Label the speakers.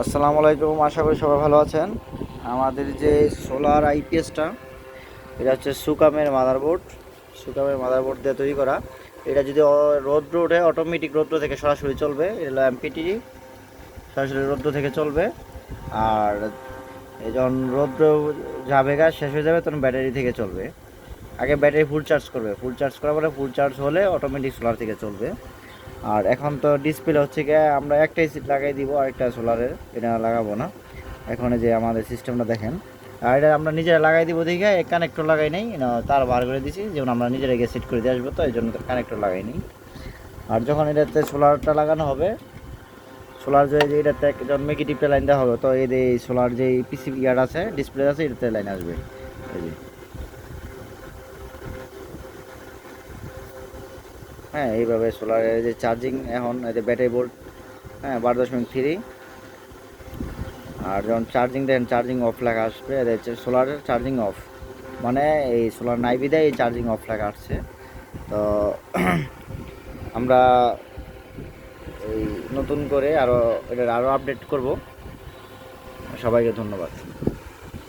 Speaker 1: আসসালামু আলাইকুম, আশা করি সবাই ভালো আছেন। আমাদের যে সোলার আইপিএসটা, এটা হচ্ছে সুকামের মাদারবোর্ড দিয়ে তৈরি করা। এটা যদি রৌদ্র ওঠে অটোমেটিক রৌদ্র থেকে সরাসরি চলবে। এটা হলো এমপিটি, সরাসরি রৌদ্র থেকে চলবে। আর এই যখন রৌদ্র যাবে গা শেষ হয়ে যাবে তখন ব্যাটারি থেকে চলবে। আগে ব্যাটারি ফুল চার্জ করবে, ফুল চার্জ করার পরে ফুল চার্জ হলে অটোমেটিক সোলার থেকে চলবে। আর এখন তো ডিসপ্লে হচ্ছে গিয়ে আমরা একটাই সিট লাগাই দিব, আরেকটা সোলারের এটা লাগাবো না। এখন যে আমাদের সিস্টেমটা দেখেন, আর এটা আমরা নিজেরা লাগাই দিব দেখে কানেক্টর লাগাই নেই, তার বার করে দিছি, যেমন আমরা নিজেরা গিয়ে সেট করে দিয়ে আসবো, তো এই জন্য কানেক্টর লাগাই নিই। আর যখন এটাতে সোলারটা লাগানো হবে, সোলার যে এটাতে যখন নেগেটিভটা লাইন দেওয়া হবে, তো এই সোলার যে পিসিবি ইয়ার্ড আছে, ডিসপ্লে আছে, এটাতে লাইন আসবে। এই যে, হ্যাঁ, এইভাবে সোলারের যে চার্জিং এখন এতে ব্যাটারি ভোল্ট, হ্যাঁ, 12.3। আর যখন চার্জিং দেন চার্জিং অফ লেখা আসবে, সোলারের চার্জিং অফ, মানে এই সোলার নাই বিদায় এই চার্জিং অফ লেখা আসছে। তো আমরা এই নতুন করে আরও আপডেট করব। সবাইকে ধন্যবাদ।